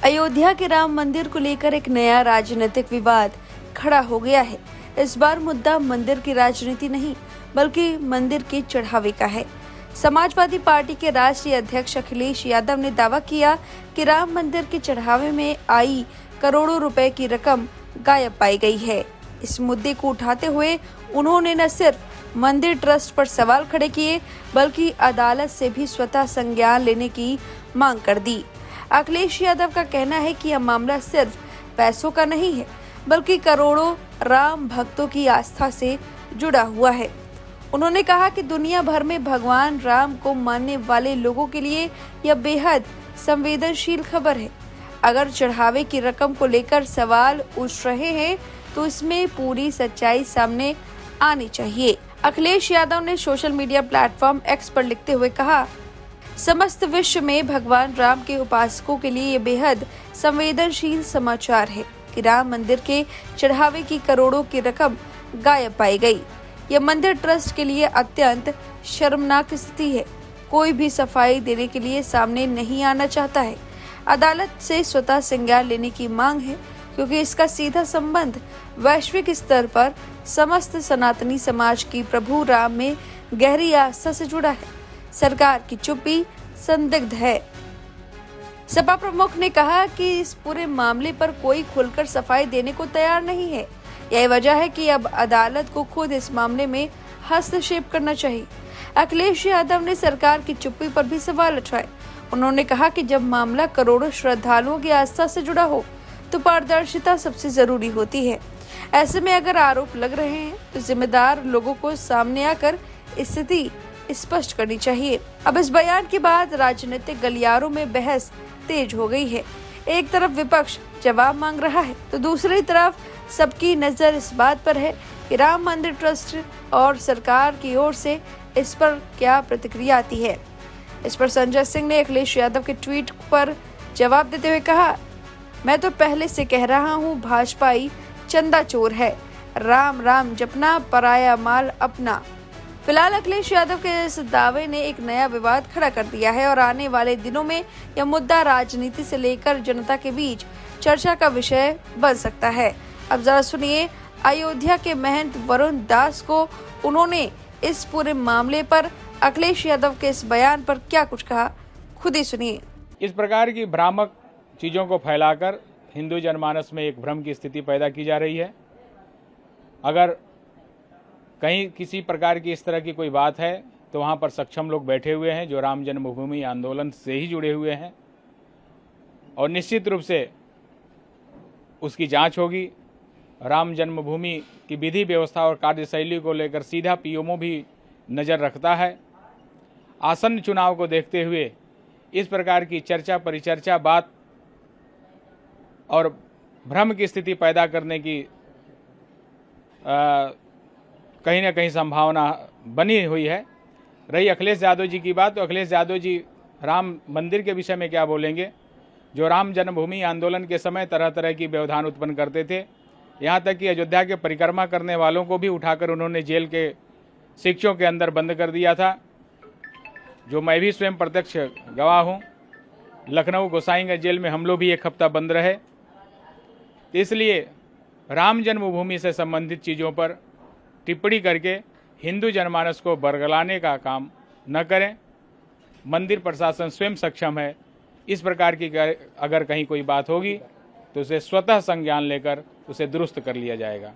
अयोध्या के राम मंदिर को लेकर एक नया राजनीतिक विवाद खड़ा हो गया है। इस बार मुद्दा मंदिर की राजनीति नहीं बल्कि मंदिर के चढ़ावे का है। समाजवादी पार्टी के राष्ट्रीय अध्यक्ष अखिलेश यादव ने दावा किया कि राम मंदिर के चढ़ावे में आई करोड़ों रुपए की रकम गायब पाई गई है। इस मुद्दे को उठाते हुए उन्होंने न सिर्फ मंदिर ट्रस्ट पर सवाल खड़े किए बल्कि अदालत से भी स्वतः संज्ञान लेने की मांग कर दी। अखिलेश यादव का कहना है कि यह मामला सिर्फ पैसों का नहीं है बल्कि करोड़ों राम भक्तों की आस्था से जुड़ा हुआ है। उन्होंने कहा कि दुनिया भर में भगवान राम को मानने वाले लोगों के लिए यह बेहद संवेदनशील खबर है। अगर चढ़ावे की रकम को लेकर सवाल उठ रहे हैं तो इसमें पूरी सच्चाई सामने आनी चाहिए। अखिलेश यादव ने सोशल मीडिया प्लेटफॉर्म एक्स पर लिखते हुए कहा, समस्त विश्व में भगवान राम के उपासकों के लिए ये बेहद संवेदनशील समाचार है कि राम मंदिर के चढ़ावे की करोड़ों की रकम गायब पाई गई। यह मंदिर ट्रस्ट के लिए अत्यंत शर्मनाक स्थिति है। कोई भी सफाई देने के लिए सामने नहीं आना चाहता है। अदालत से स्वतः संज्ञान लेने की मांग है क्योंकि इसका सीधा संबंध वैश्विक स्तर पर समस्त सनातनी समाज की प्रभु राम में गहरी आस्था से जुड़ा है। सरकार की चुप्पी संदिग्ध है। सपा प्रमुख ने कहा कि इस पूरे मामले पर कोई खुलकर सफाई देने को तैयार नहीं है। यही वजह है कि अब अदालत को खुद इस मामले में हस्तक्षेप करना चाहिए। अखिलेश यादव ने सरकार की चुप्पी पर भी सवाल उठाए। उन्होंने कहा कि जब मामला करोड़ों श्रद्धालुओं की आस्था से जुड़ा हो तो पारदर्शिता सबसे जरूरी होती है। ऐसे में अगर आरोप लग रहे हैं तो जिम्मेदार लोगों को सामने आकर स्थिति स्पष्ट करनी चाहिए। अब इस बयान के बाद राजनीतिक गलियारों में बहस तेज हो गई है। एक तरफ विपक्ष जवाब मांग रहा है तो दूसरी तरफ सबकी नजर इस बात पर है कि राम मंदिर ट्रस्ट और सरकार की ओर से इस पर क्या प्रतिक्रिया आती है। इस पर संजय सिंह ने अखिलेश यादव के ट्वीट पर जवाब देते हुए कहा, मैं तो पहले से कह रहा हूँ भाजपाई चंदा चोर है, राम राम जपना पराया माल अपना। फिलहाल अखिलेश यादव के इस दावे ने एक नया विवाद खड़ा कर दिया है और आने वाले दिनों में यह मुद्दा राजनीति से लेकर जनता के बीच चर्चा का विषय बन सकता है। अब जरा सुनिए अयोध्या के महंत वरुण दास को, उन्होंने इस पूरे मामले पर अखिलेश यादव के इस बयान पर क्या कुछ कहा, खुद ही सुनिए। इस प्रकार की भ्रामक चीज़ों को फैलाकर हिंदू जनमानस में एक भ्रम की स्थिति पैदा की जा रही है। अगर कहीं किसी प्रकार की इस तरह की कोई बात है तो वहाँ पर सक्षम लोग बैठे हुए हैं जो राम जन्मभूमि आंदोलन से ही जुड़े हुए हैं और निश्चित रूप से उसकी जांच होगी। राम जन्मभूमि की विधि व्यवस्था और कार्यशैली को लेकर सीधा पीएमओ भी नज़र रखता है। आसन्न चुनाव को देखते हुए इस प्रकार की चर्चा परिचर्चा बात और भ्रम की स्थिति पैदा करने की कहीं ना कहीं संभावना बनी हुई है। रही अखिलेश यादव जी की बात, तो अखिलेश यादव जी राम मंदिर के विषय में क्या बोलेंगे, जो राम जन्मभूमि आंदोलन के समय तरह तरह की व्यवधान उत्पन्न करते थे। यहाँ तक कि अयोध्या के परिक्रमा करने वालों को भी उठाकर उन्होंने जेल के शिक्षों के अंदर बंद कर दिया था, जो मैं भी स्वयं प्रत्यक्ष गवाह हूँ। लखनऊ गोसाईगंज जेल में हम लोग भी एक हफ्ता बंद रहे। इसलिए राम जन्मभूमि से संबंधित चीज़ों पर टिप्पणी करके हिंदू जनमानस को बरगलाने का काम न करें। मंदिर प्रशासन स्वयं सक्षम है। इस प्रकार की अगर कहीं कोई बात होगी तो उसे स्वतः संज्ञान लेकर उसे दुरुस्त कर लिया जाएगा।